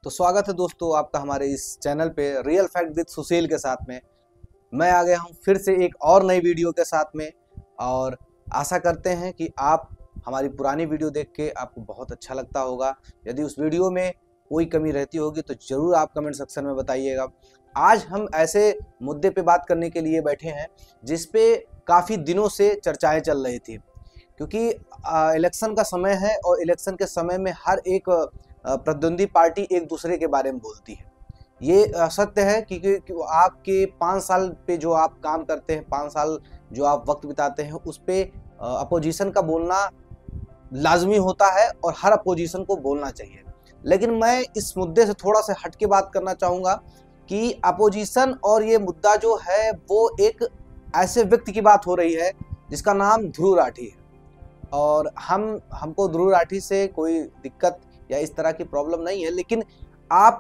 तो स्वागत है दोस्तों आपका हमारे इस चैनल पे रियल फैक्ट विद सुशील के साथ में। मैं आ गया हूँ फिर से एक और नई वीडियो के साथ में, और आशा करते हैं कि आप हमारी पुरानी वीडियो देख के आपको बहुत अच्छा लगता होगा। यदि उस वीडियो में कोई कमी रहती होगी तो ज़रूर आप कमेंट सेक्शन में बताइएगा। आज हम ऐसे मुद्दे पे बात करने के लिए बैठे हैं जिस पे काफ़ी दिनों से चर्चाएँ चल रही थी, क्योंकि इलेक्शन का समय है और इलेक्शन के समय में हर एक प्रतिद्वंदी पार्टी एक दूसरे के बारे में बोलती है। ये सत्य है कि आपके 5 साल पे जो आप काम करते हैं, 5 साल जो आप वक्त बिताते हैं, उस पे अपोजिशन का बोलना लाजमी होता है और हर अपोजिशन को बोलना चाहिए। लेकिन मैं इस मुद्दे से थोड़ा सा हट के बात करना चाहूँगा कि अपोजिशन और ये मुद्दा जो है वो एक ऐसे व्यक्ति की बात हो रही है जिसका नाम ध्रुव राठी है। और हमको ध्रुव राठी से कोई दिक्कत या इस तरह की प्रॉब्लम नहीं है, लेकिन आप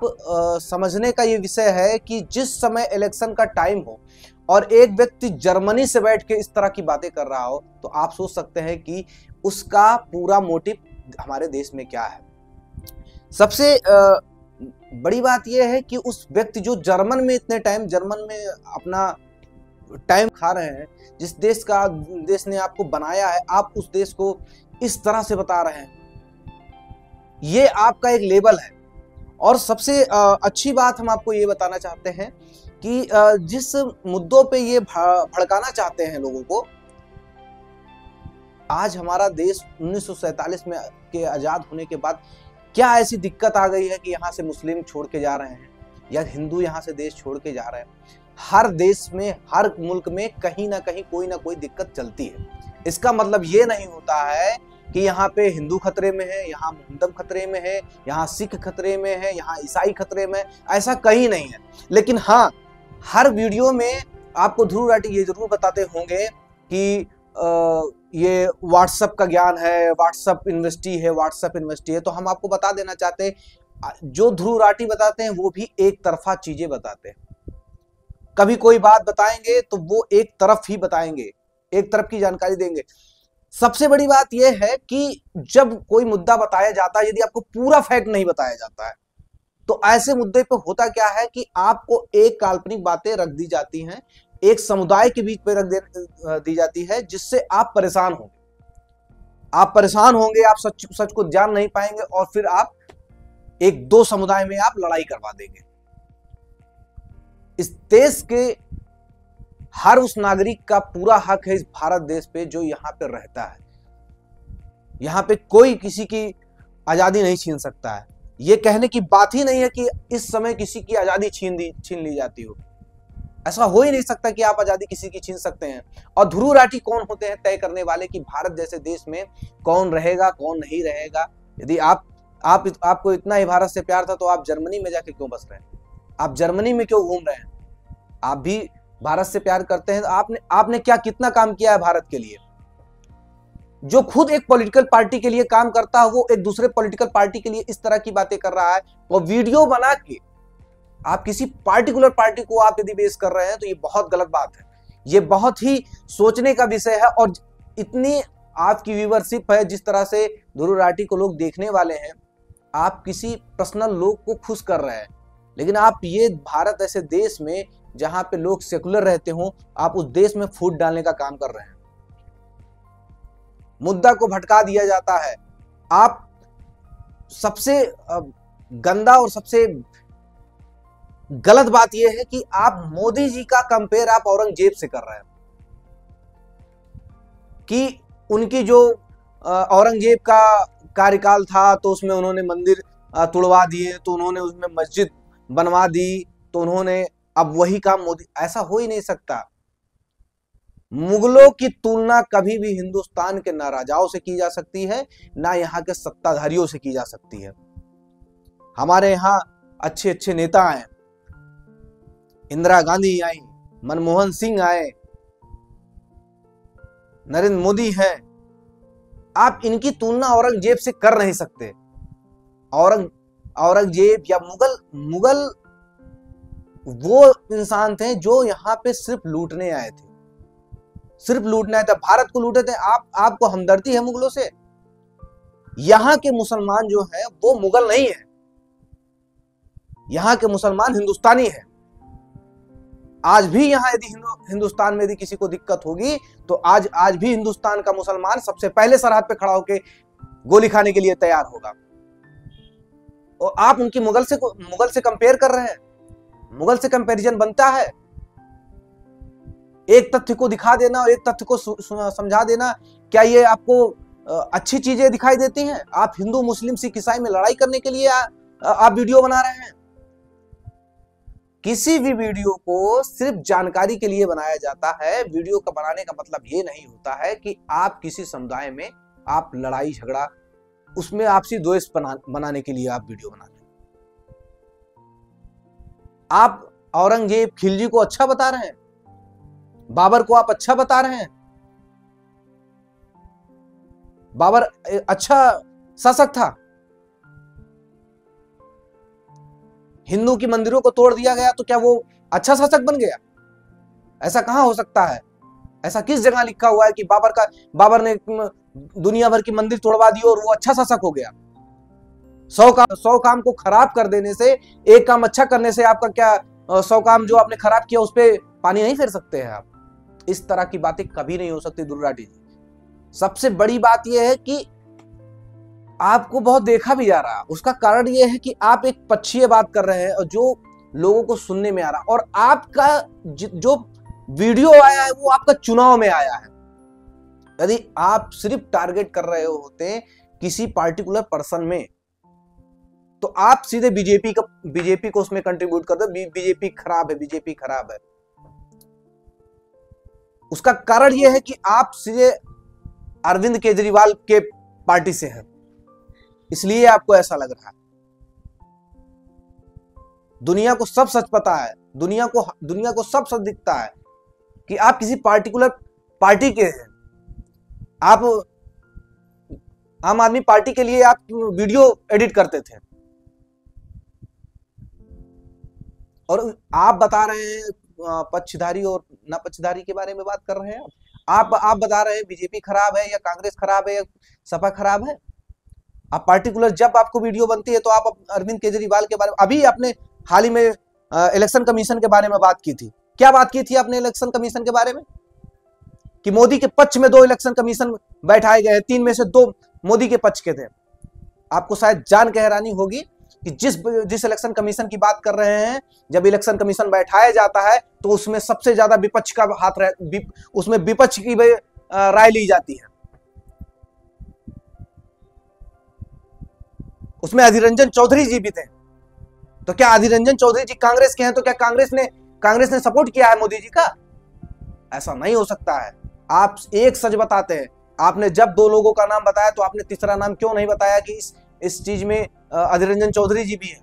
समझने का ये विषय है कि जिस समय इलेक्शन का टाइम हो और एक व्यक्ति जर्मनी से बैठ के इस तरह की बातें कर रहा हो, तो आप सोच सकते हैं कि उसका पूरा मोटिव हमारे देश में क्या है। सबसे बड़ी बात यह है कि उस व्यक्ति जो जर्मन में इतने टाइम जर्मन में अपना टाइम खा रहे हैं, जिस देश ने आपको बनाया है, आप उस देश को इस तरह से बता रहे हैं, ये आपका एक लेवल है। और सबसे अच्छी बात हम आपको ये बताना चाहते हैं कि जिस मुद्दों पे ये भड़काना चाहते हैं लोगों को, आज हमारा देश 1947 में के आज़ाद होने के बाद क्या ऐसी दिक्कत आ गई है कि यहाँ से मुस्लिम छोड़ के जा रहे हैं या हिंदू यहाँ से देश छोड़ के जा रहे हैं। हर देश में, हर मुल्क में कहीं ना कहीं कोई ना कोई दिक्कत चलती है। इसका मतलब ये नहीं होता है कि यहाँ पे हिंदू खतरे में है, यहाँ मुहम्मद खतरे में है, यहाँ सिख खतरे में है, यहाँ ईसाई खतरे में, ऐसा कहीं नहीं है। लेकिन हाँ, हर वीडियो में आपको ध्रुव राठी ये जरूर बताते होंगे कि ये व्हाट्सएप का ज्ञान है, व्हाट्सएप यूनिवर्सिटी है। तो हम आपको बता देना चाहते हैं, जो ध्रुव राठी बताते हैं वो भी एक तरफा चीजें बताते हैं। कभी कोई बात बताएंगे तो वो एक तरफ ही बताएंगे, एक तरफ की जानकारी देंगे। सबसे बड़ी बात यह है कि जब कोई मुद्दा बताया जाता है, यदि आपको पूरा फैक्ट नहीं बताया जाता है, तो ऐसे मुद्दे पे होता क्या है कि आपको एक काल्पनिक बातें रख दी जाती हैं, एक समुदाय के बीच पे दी जाती है, जिससे आप परेशान होंगे। आप सच को जान नहीं पाएंगे और फिर आप एक दो समुदाय में आप लड़ाई करवा देंगे। इस देश के हर उस नागरिक का पूरा हक है इस भारत देश पे जो यहाँ पे रहता है। यहाँ पे कोई किसी की आजादी नहीं छीन सकता है। ये कहने की बात ही नहीं है कि इस समय किसी की आजादी छीन ली जाती हो। ऐसा हो ही नहीं सकता कि आप आजादी किसी की छीन सकते हैं। और ध्रुव राठी कौन होते हैं तय करने वाले कि भारत जैसे देश में कौन रहेगा, कौन नहीं रहेगा। यदि आपको इतना ही भारत से प्यार था तो आप जर्मनी में जाके क्यों बस रहे हैं? आप जर्मनी में क्यों घूम रहे हैं? आप भी भारत से प्यार करते हैं तो आपने कितना काम किया है भारत के लिए? जो खुद एक पॉलिटिकल पार्टी के लिए काम करता है, वो एक दूसरे पॉलिटिकल पार्टी के लिए इस तरह की बातें कर रहा है और वीडियो बना के आप किसी पार्टिकुलर पार्टी को आप यदि बेस कर रहे हैं, तो ये बहुत गलत बात है। ये बहुत ही सोचने का विषय है। और इतनी आपकी व्यूअरशिप है, जिस तरह से ध्रुव राठी को लोग देखने वाले हैं, आप किसी पर्सनल लोग को खुश कर रहे हैं। लेकिन आप ये भारत ऐसे देश में जहां पे लोग सेकुलर रहते हो, आप उस देश में फूट डालने का काम कर रहे हैं। मुद्दा को भटका दिया जाता है। आप सबसे गंदा और सबसे गलत बात यह है कि आप मोदी जी का कंपेयर आप औरंगजेब से कर रहे हैं कि उनकी जो औरंगजेब का कार्यकाल था तो उसमें उन्होंने मंदिर तुड़वा दिए, तो उन्होंने उसमें मस्जिद बनवा दी, तो उन्होंने अब वही काम मोदी। ऐसा हो ही नहीं सकता। मुगलों की तुलना कभी भी हिंदुस्तान के ना राजाओं से की जा सकती है, ना यहाँ के सत्ताधारियों से की जा सकती है। हमारे यहाँ अच्छे अच्छे नेता आए, इंदिरा गांधी आई, मनमोहन सिंह आए, नरेंद्र मोदी हैं। आप इनकी तुलना औरंगजेब से कर नहीं सकते। औरंगजेब या मुगल वो इंसान थे जो यहाँ पे सिर्फ लूटने आए थे, भारत को लूटे थे। आपको हमदर्दी है मुगलों से? यहाँ के मुसलमान जो है वो मुगल नहीं है। यहाँ के मुसलमान हिंदुस्तानी हैं। आज भी यहाँ यदि हिंदुस्तान में यदि किसी को दिक्कत होगी तो आज भी हिंदुस्तान का मुसलमान सबसे पहले सरहद पे खड़ा होकर गोली खाने के लिए तैयार होगा। और आप उनकी मुगल से कंपेयर कर रहे हैं। मुगल से कंपैरिजन बनता है? एक तथ्य को दिखा देना और एक तथ्य को समझा देना, क्या ये आपको अच्छी चीजें दिखाई देती हैं? आप हिंदू मुस्लिम सिख ईसाई में लड़ाई करने के लिए आप वीडियो बना रहे हैं। किसी भी वीडियो को सिर्फ जानकारी के लिए बनाया जाता है। वीडियो का बनाने का मतलब ये नहीं होता है कि आप किसी समुदाय में आप लड़ाई झगड़ा, उसमें आपसी द्वेष बनाने के लिए आप वीडियो बना रहे हैं। आप औरंगजेब खिलजी को अच्छा बता रहे हैं, बाबर को आप अच्छा बता रहे हैं। बाबर अच्छा शासक था। हिंदू की मंदिरों को तोड़ दिया गया तो क्या वो अच्छा शासक बन गया? ऐसा कहां हो सकता है? ऐसा किस जगह लिखा हुआ है कि बाबर ने दुनिया भर की मंदिर तोड़वा दी और वो अच्छा शासक हो गया? 100 काम को खराब कर देने से, एक काम अच्छा करने से आपका क्या 100 काम जो आपने खराब किया उस पर पानी नहीं फेर सकते हैं आप? इस तरह की बातें कभी नहीं हो सकती दुर्राटी जी। सबसे बड़ी बात यह है कि आपको बहुत देखा भी जा रहा। उसका कारण यह है कि आप एक पक्षीय बात कर रहे हैं और जो लोगों को सुनने में आ रहा, और आपका जो वीडियो आया है वो आपका चुनाव में आया है। यदि आप सिर्फ टारगेट कर रहे होते किसी पार्टिकुलर पर्सन में तो आप सीधे बीजेपी को उसमें कंट्रीब्यूट कर दो। बीजेपी खराब है, बीजेपी खराब है। उसका कारण यह है कि आप सीधे अरविंद केजरीवाल के पार्टी से हैं, इसलिए आपको ऐसा लग रहा है। दुनिया को सब सच पता है, दुनिया को सब सच दिखता है कि आप किसी पार्टिकुलर पार्टी के हैं। आप आम आदमी पार्टी के लिए आप वीडियो एडिट करते थे और आप बता रहे हैं पक्षधारी और ना पक्षधारी के बारे में बात कर रहे हैं। आप बता रहे हैं बीजेपी खराब है या कांग्रेस खराब है या सपा खराब है। आप पार्टिकुलर जब आपको वीडियो बनती है तो आप अरविंद केजरीवाल के बारे में, अभी आपने हाल ही में इलेक्शन कमीशन के बारे में बात की थी। क्या बात की थी आपने इलेक्शन कमीशन के बारे में? कि मोदी के पक्ष में 2 इलेक्शन कमीशन बैठाए गए, 3 में से 2 मोदी के पक्ष के थे। आपको शायद जान के हैरानी होगी कि जिस इलेक्शन कमीशन की बात कर रहे हैं, जब इलेक्शन कमीशन बैठाया जाता है तो उसमें सबसे ज्यादा विपक्ष का हाथ उसमें विपक्ष की राय ली जाती है। उसमें अधीर रंजन चौधरी जी भी थे। तो क्या अधीर रंजन चौधरी जी कांग्रेस के हैं तो क्या कांग्रेस ने सपोर्ट किया है मोदी जी का? ऐसा नहीं हो सकता है। आप एक सच बताते हैं। आपने जब 2 लोगों का नाम बताया तो आपने तीसरा नाम क्यों नहीं बताया कि इस चीज में अधीर रंजन चौधरी जी भी हैं?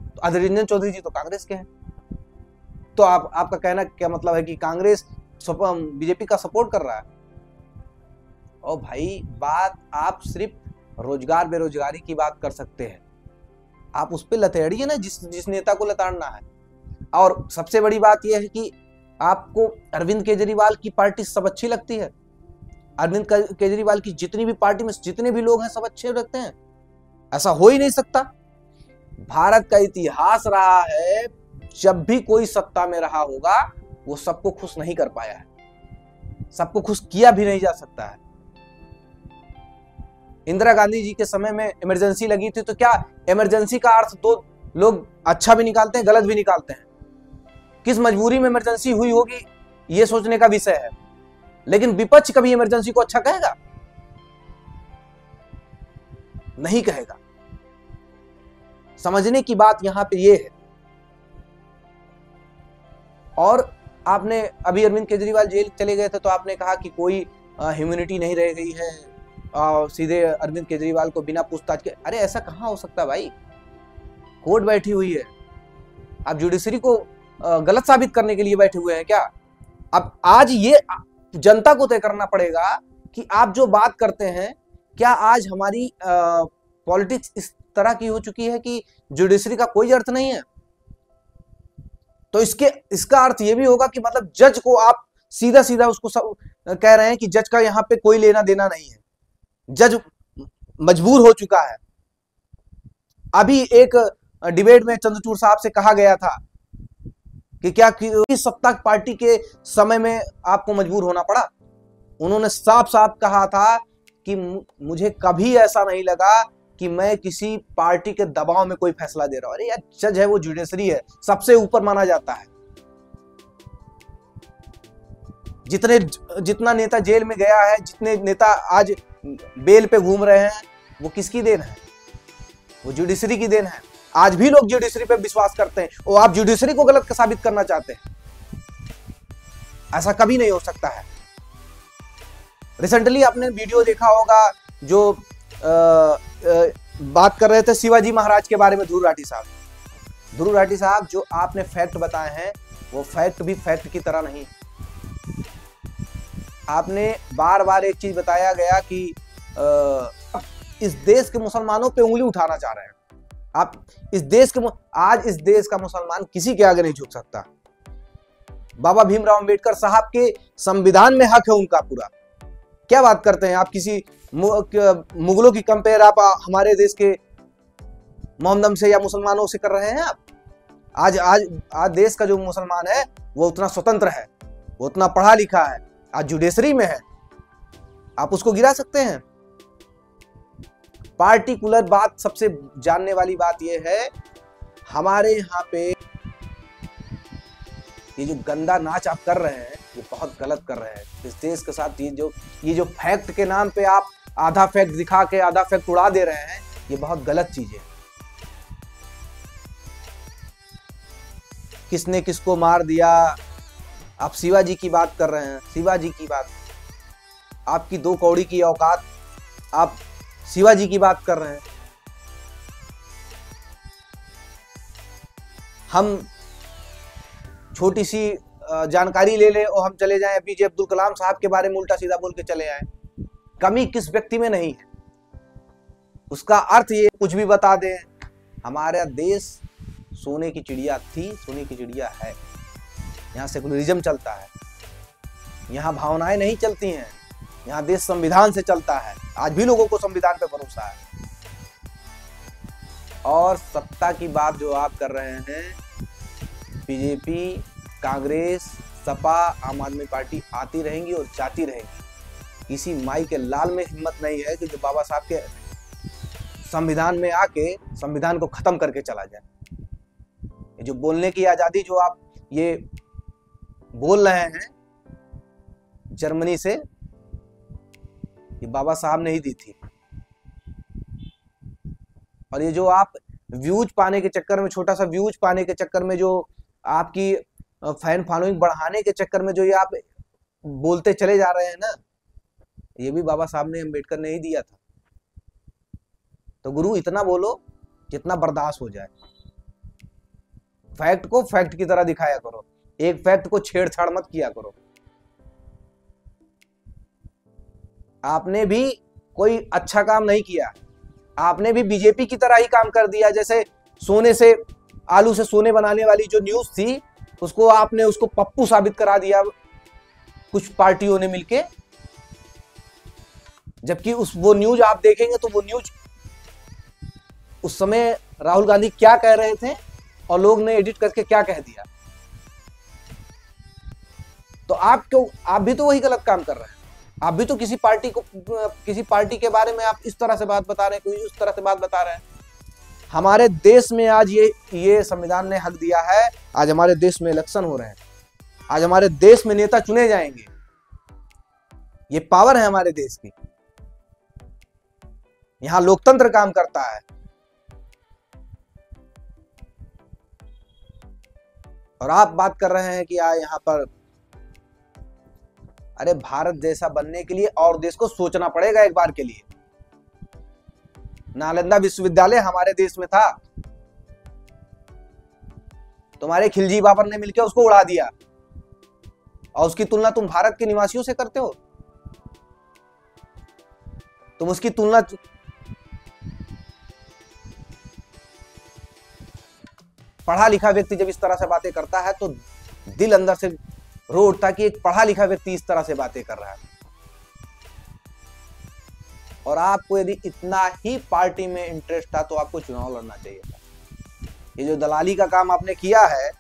तो अधीर रंजन चौधरी जी तो कांग्रेस के हैं। तो आपका कहना क्या मतलब है कि कांग्रेस बीजेपी का सपोर्ट कर रहा है? और भाई बात आप सिर्फ रोजगार बेरोजगारी की बात कर सकते हैं। आप उस पर लतेड़िए ना जिस नेता को लताड़ना है। और सबसे बड़ी बात यह है कि आपको अरविंद केजरीवाल की पार्टी सब अच्छी लगती है। अरविंद केजरीवाल की जितनी भी पार्टी में जितने भी लोग हैं सब अच्छे लगते हैं। ऐसा हो ही नहीं सकता। भारत का इतिहास रहा है, जब भी कोई सत्ता में रहा होगा वो सबको खुश नहीं कर पाया है, सबको खुश किया भी नहीं जा सकता है। इंदिरा गांधी जी के समय में इमरजेंसी लगी थी तो क्या इमरजेंसी का अर्थ 2 लोग अच्छा भी निकालते हैं, गलत भी निकालते हैं। किस मजबूरी में इमरजेंसी हुई होगी यह सोचने का विषय है। लेकिन विपक्ष कभी इमरजेंसी को अच्छा कहेगा? नहीं कहेगा। समझने की बात यहां पे यह है। और आपने अभी अरविंद केजरीवाल जेल चले गए थे तो आपने कहा कि कोई ह्यूमैनिटी नहीं रह गई है, सीधे अरविंद केजरीवाल को बिना पूछताछ के। अरे ऐसा कहां हो सकता भाई? कोर्ट बैठी हुई है। आप जुडिशरी को गलत साबित करने के लिए बैठे हुए हैं क्या? अब आज ये जनता को तय करना पड़ेगा कि आप जो बात करते हैं, क्या आज हमारी पॉलिटिक्स इस तरह की हो चुकी है कि जुडिशरी का कोई अर्थ नहीं है? तो इसका अर्थ ये भी होगा कि मतलब जज को आप सीधा सीधा उसको कह रहे हैं कि जज का यहां पे कोई लेना देना नहीं है, जज मजबूर हो चुका है। अभी एक डिबेट में चंद्रचूड़ साहब से कहा गया था कि क्या किस सत्ता पार्टी के समय में आपको मजबूर होना पड़ा? उन्होंने साफ साफ कहा था कि मुझे कभी ऐसा नहीं लगा कि मैं किसी पार्टी के दबाव में कोई फैसला दे रहा हूं। अरे यार, जज है, वो जुडिशरी है, सबसे ऊपर माना जाता है। जितना नेता जेल में गया है, जितने नेता आज बेल पे घूम रहे हैं, वो किसकी देन है? वो जुडिशरी की देन है। आज भी लोग जुडिशरी पे विश्वास करते हैं और आप जुडिशरी को गलत साबित करना चाहते हैं। ऐसा कभी नहीं हो सकता है। रिसेंटली आपने वीडियो देखा होगा जो बात कर रहे थे शिवाजी महाराज के बारे में, ध्रुव राठी साहब। ध्रुव राठी साहब, जो आपने फैक्ट बताए हैं वो फैक्ट भी फैक्ट की तरह नहीं। आपने बार बार एक चीज बताया गया कि इस देश के मुसलमानों पे उंगली उठाना चाह रहे हैं आप। इस देश का मुसलमान किसी के आगे नहीं झुक सकता। बाबा भीमराव अंबेडकर साहब के संविधान में हक है उनका पूरा। क्या बात करते हैं आप? किसी मुगलों की कंपेयर आप हमारे देश के मोहम्मदन से या मुसलमानों से कर रहे हैं आप? आज देश का जो मुसलमान है वो उतना स्वतंत्र है, वो उतना पढ़ा लिखा है, आज जुडिशरी में है। आप उसको गिरा सकते हैं? पार्टिकुलर बात, सबसे जानने वाली बात यह है, हमारे यहाँ पे ये जो गंदा नाच आप कर रहे हैं, ये बहुत गलत कर रहे हैं इस देश के साथ। ये जो फैक्ट के नाम पे आप आधा फैक्ट दिखा के आधा फैक्ट उड़ा दे रहे हैं, ये बहुत गलत चीज है। किसने किसको मार दिया? आप शिवाजी की बात कर रहे हैं, शिवाजी की बात, आपकी 2 कौड़ी की औकात, आप शिवाजी की बात कर रहे हैं। हम छोटी सी जानकारी ले लें और हम चले जाएं एपीजे अब्दुल कलाम साहब के बारे में उल्टा सीधा बोल के चले आए। कमी किस व्यक्ति में नहीं है, उसका अर्थ ये कुछ भी बता दें। हमारा देश सोने की चिड़िया थी, सोने की चिड़िया है। यहाँ सेकुलरिज्म चलता है, यहाँ भावनाएं नहीं चलती हैं, यहाँ देश संविधान से चलता है। आज भी लोगों को संविधान पे भरोसा है। और सत्ता की बात जो आप कर रहे हैं, बीजेपी, कांग्रेस, सपा, आम आदमी पार्टी आती रहेंगी और जाती रहेंगी। किसी माई के लाल में हिम्मत नहीं है कि जो बाबा साहब के संविधान में आके संविधान को खत्म करके चला जाए। जो बोलने की आजादी जो आप ये बोल रहे हैं जर्मनी से, ये बाबा साहब ने ही दी थी। और ये जो आप व्यूज पाने के चक्कर में, छोटा सा व्यूज पाने के चक्कर में, जो आपकी फैन फॉलोइंग बढ़ाने के चक्कर में जो ये आप बोलते चले जा रहे हैं ना, ये भी बाबा साहब ने, अंबेडकर ने ही दिया था। तो गुरु, इतना बोलो जितना बर्दाश्त हो जाए। फैक्ट को फैक्ट की तरह दिखाया करो, एक फैक्ट को छेड़छाड़ मत किया करो। आपने भी कोई अच्छा काम नहीं किया, आपने भी बीजेपी की तरह ही काम कर दिया। जैसे सोने से, आलू से सोने बनाने वाली जो न्यूज थी, उसको आपने उसको पप्पू साबित करा दिया कुछ पार्टियों ने मिलके। जबकि वो न्यूज आप देखेंगे तो वो न्यूज उस समय राहुल गांधी क्या कह रहे थे और लोग ने एडिट करके क्या कह दिया। तो आप भी तो वही गलत काम कर रहे हैं। आप भी तो किसी पार्टी के बारे में आप इस तरह से बात बता रहे हैं, कोई उस तरह से बात बता रहे हैं। हमारे देश में आज ये संविधान ने हक दिया है। आज हमारे देश में इलेक्शन हो रहे हैं, आज हमारे देश में नेता चुने जाएंगे। ये पावर है हमारे देश की, यहां लोकतंत्र काम करता है। और आप बात कर रहे हैं कि यहाँ पर, अरे भारत जैसा बनने के लिए और देश को सोचना पड़ेगा एक बार के लिए। नालंदा विश्वविद्यालय हमारे देश में था, तुम्हारे खिलजी बाबर ने मिलकर उसको उड़ा दिया, और उसकी तुलना तुम भारत के निवासियों से करते हो। तुम उसकी तुलना, पढ़ा लिखा व्यक्ति जब इस तरह से बातें करता है तो दिल अंदर से रो उठता कि एक पढ़ा लिखा व्यक्ति इस तरह से बातें कर रहा है। और आपको यदि इतना ही पार्टी में इंटरेस्ट था तो आपको चुनाव लड़ना चाहिए था। ये जो दलाली का काम आपने किया है,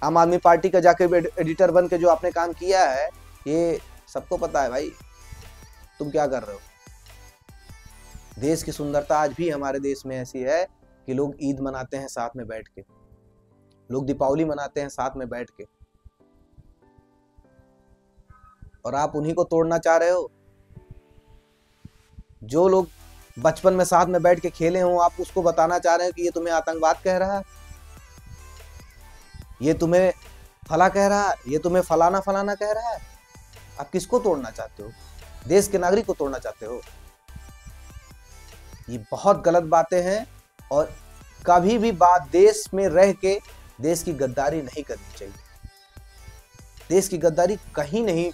आम आदमी पार्टी का जाके एडिटर बन के जो आपने काम किया है, ये सबको पता है भाई तुम क्या कर रहे हो। देश की सुंदरता आज भी हमारे देश में ऐसी है कि लोग ईद मनाते हैं साथ में बैठ के, लोग दीपावली मनाते हैं साथ में बैठ के, और आप उन्हीं को तोड़ना चाह रहे हो। जो लोग बचपन में साथ में बैठ के खेले हो, आप उसको बताना चाह रहे हो कि ये तुम्हें आतंकवाद कह रहा है, ये तुम्हें फला कह रहा है, ये तुम्हें फलाना फलाना कह रहा है। आप किसको तोड़ना चाहते हो? देश के नागरिक को तोड़ना चाहते हो। ये बहुत गलत बातें हैं, और कभी भी बात देश में रह के देश की गद्दारी नहीं करनी चाहिए। देश की गद्दारी कहीं नहीं,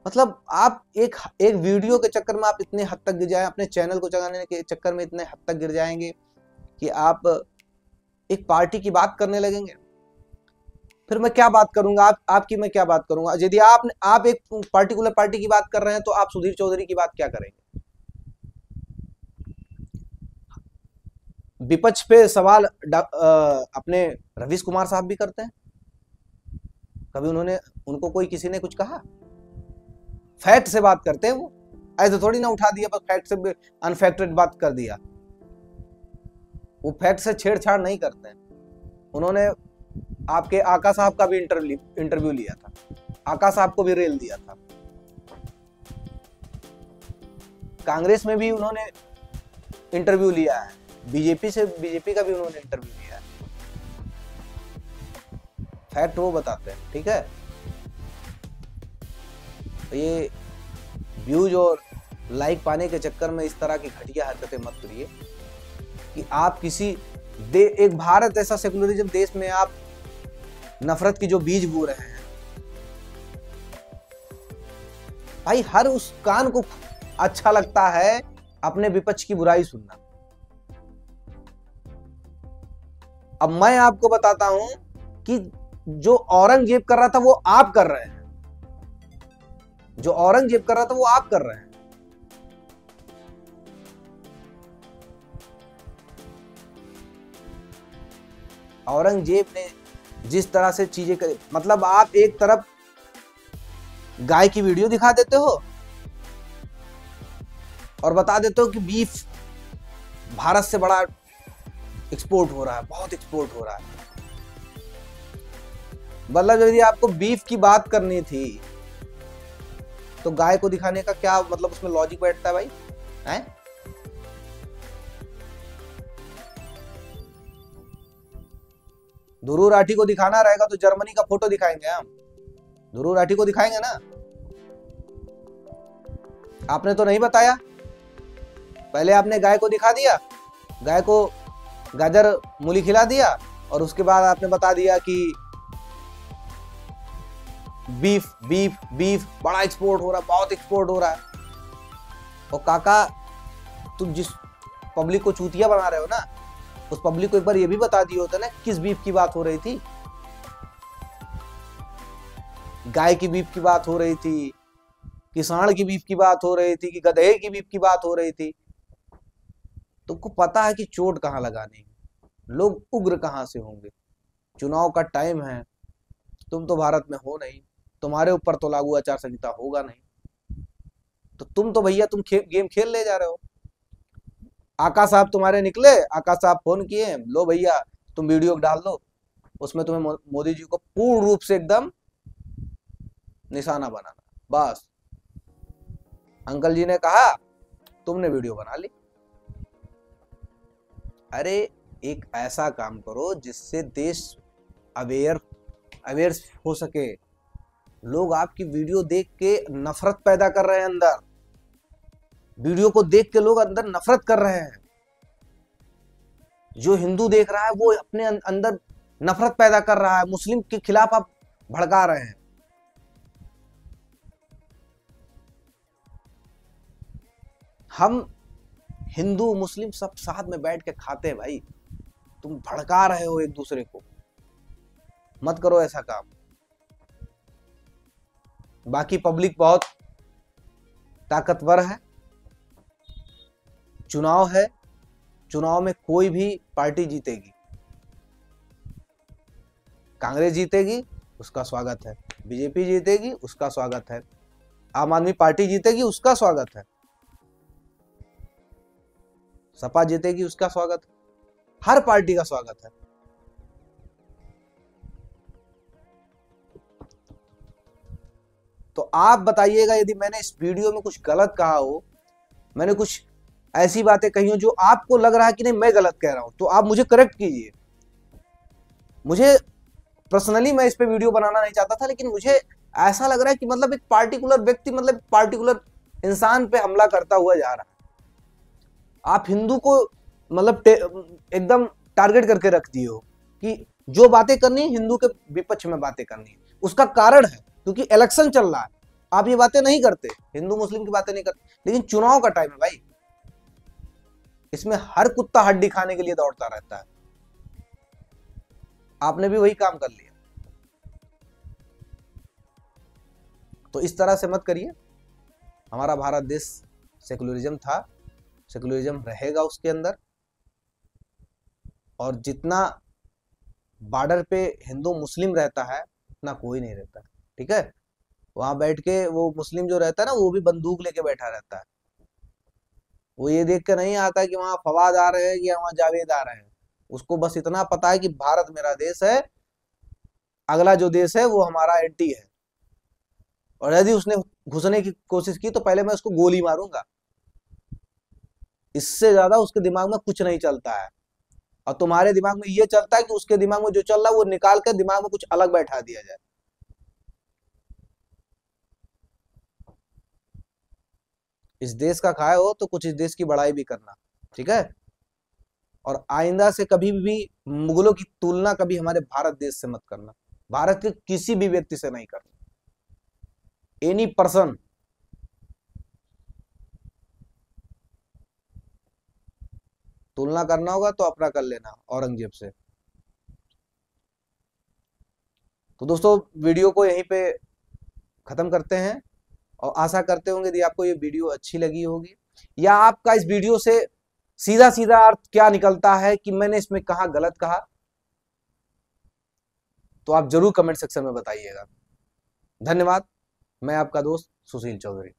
मतलब आप एक वीडियो के चक्कर में आप इतने हद तक गिर जाए, अपने चैनल को चलाने के चक्कर में इतने हद तक गिर जाएंगे कि आप एक पार्टी की बात करने लगेंगे। फिर मैं क्या बात करूंगा, आपकी मैं क्या बात करूंगा? यदि आप एक पार्टिकुलर पार्टी की बात कर रहे हैं तो आप सुधीर चौधरी की बात क्या करेंगे? विपक्ष पे सवाल अपने रवीश कुमार साहब भी करते हैं। कभी उनको कोई किसी ने कुछ कहा? फैक्ट से बात करते हैं वो, ऐसे थोड़ी ना उठा दिया बस फैक्ट से अनफैक्टेड बात कर दिया। वो फैक्ट से छेड़छाड़ नहीं करते हैं। उन्होंने आपके आका साहब का भी इंटरव्यू लिया था, आका साहब को भी रेल दिया था। कांग्रेस में भी उन्होंने इंटरव्यू लिया है, बीजेपी का भी उन्होंने इंटरव्यू लिया है। फैक्ट वो बताते हैं, ठीक है। तो ये व्यूज और लाइक पाने के चक्कर में इस तरह की घटिया हरकतें मत करिए कि आप एक भारत ऐसा सेकुलरिज्म देश में आप नफरत की जो बीज बो रहे हैं भाई। हर उस कान को अच्छा लगता है अपने विपक्ष की बुराई सुनना। अब मैं आपको बताता हूं कि जो औरंगजेब कर रहा था वो आप कर रहे हैं, जो औरंगजेब कर रहा था वो आप कर रहे हैं। औरंगजेब ने जिस तरह से चीजें करी, मतलब आप एक तरफ गाय की वीडियो दिखा देते हो और बता देते हो कि बीफ भारत से बड़ा एक्सपोर्ट हो रहा है, बहुत एक्सपोर्ट हो रहा है। मतलब यदि आपको बीफ की बात करनी थी तो गाय को दिखाने का क्या मतलब उसमें लॉजिक बैठता है भाई? हैं? ध्रुव राठी को दिखाना रहेगा तो जर्मनी का फोटो दिखाएंगे हम, ध्रुव राठी को दिखाएंगे ना। आपने तो नहीं बताया, पहले आपने गाय को दिखा दिया, गाय को गाजर मूली खिला दिया, और उसके बाद आपने बता दिया कि बीफ बीफ बीफ बड़ा एक्सपोर्ट हो रहा है, बहुत एक्सपोर्ट हो रहा है। और काका, तुम जिस पब्लिक को चूतिया बना रहे हो ना, उस पब्लिक को एक बार ये भी बता दिया होता ना किस बीफ की बात हो रही थी। गाय की बीफ की बात हो रही थी कि सांड की बीफ की बात हो रही थी कि गधे की बीफ की बात हो रही थी। तुमको पता है कि चोट कहां लगानी है, लोग उग्र कहां से होंगे। चुनाव का टाइम है, तुम तो भारत में हो नहीं, तुम्हारे ऊपर तो लागू आचार संहिता होगा नहीं, तो तुम तो भैया तुम गेम खेल ले जा रहे हो। आका साहब तुम्हारे निकले, आका साहब फोन किए, लो भैया तुम वीडियो डाल दो, उसमें तुम्हें मोदी जी को पूर्ण रूप से एकदम निशाना बनाना, बस। अंकल जी ने कहा, तुमने वीडियो बना ली। अरे एक ऐसा काम करो जिससे देश अवेयर हो सके। लोग आपकी वीडियो देख के नफरत पैदा कर रहे हैं अंदर, वीडियो को देख के लोग अंदर नफरत कर रहे हैं। जो हिंदू देख रहा है वो अपने अंदर नफरत पैदा कर रहा है, मुस्लिम के खिलाफ आप भड़का रहे हैं। हम हिंदू मुस्लिम सब साथ में बैठ के खाते हैं भाई, तुम भड़का रहे हो एक दूसरे को, मत करो ऐसा काम। बाकी पब्लिक बहुत ताकतवर है, चुनाव है, चुनाव में कोई भी पार्टी जीतेगी, कांग्रेस जीतेगी उसका स्वागत है, बीजेपी जीतेगी उसका स्वागत है, आम आदमी पार्टी जीतेगी उसका स्वागत है, सपा जीतेगी उसका स्वागत है, हर पार्टी का स्वागत है। तो आप बताइएगा यदि मैंने इस वीडियो में कुछ गलत कहा हो, मैंने कुछ ऐसी बातें कही हो जो आपको लग रहा है कि नहीं मैं गलत कह रहा हूं, तो आप मुझे करेक्ट कीजिए। मुझे पर्सनली मैं इस पे वीडियो बनाना नहीं चाहता था, लेकिन मुझे ऐसा लग रहा है कि मतलब एक पार्टिकुलर व्यक्ति, मतलब एक पार्टिकुलर इंसान पे हमला करता हुआ जा रहा है। आप हिंदू को मतलब एकदम टारगेट करके रख दिए हो कि जो बातें करनी है हिंदू के विपक्ष में बातें करनी है। उसका कारण है क्योंकि इलेक्शन चल रहा है, आप ये बातें नहीं करते, हिंदू मुस्लिम की बातें नहीं करते, लेकिन चुनाव का टाइम है भाई, इसमें हर कुत्ता हड्डी खाने के लिए दौड़ता रहता है। आपने भी वही काम कर लिया। तो इस तरह से मत करिए। हमारा भारत देश सेकुलरिज्म था, सेकुलरिज्म रहेगा उसके अंदर, और जितना बॉर्डर पे हिंदू मुस्लिम रहता है उतना कोई नहीं रहता है, ठीक है। वहां बैठ के वो मुस्लिम जो रहता है ना, वो भी बंदूक लेके बैठा रहता है। वो ये देख के नहीं आता कि वहां फवाद आ रहे हैं या वहां जावेद आ रहे हैं। उसको बस इतना पता है कि भारत मेरा देश है, अगला जो देश है वो हमारा एंटी है, और यदि उसने घुसने की कोशिश की तो पहले मैं उसको गोली मारूंगा। इससे ज्यादा उसके दिमाग में कुछ नहीं चलता है। और तुम्हारे दिमाग में ये चलता है कि उसके दिमाग में जो चल रहा है वो निकाल कर दिमाग में कुछ अलग बैठा दिया जाए। इस देश का खाए हो तो कुछ इस देश की बड़ाई भी करना, ठीक है। और आइंदा से कभी भी मुगलों की तुलना कभी हमारे भारत देश से मत करना, भारत के किसी भी व्यक्ति से नहीं करना, एनी पर्सन। तुलना करना होगा तो अपना कर लेना औरंगजेब से। तो दोस्तों वीडियो को यहीं पे खत्म करते हैं, और आशा करते होंगे यदि आपको ये वीडियो अच्छी लगी होगी, या आपका इस वीडियो से सीधा सीधा अर्थ क्या निकलता है कि मैंने इसमें कहा गलत कहा, तो आप जरूर कमेंट सेक्शन में बताइएगा। धन्यवाद। मैं आपका दोस्त सुशील चौधरी।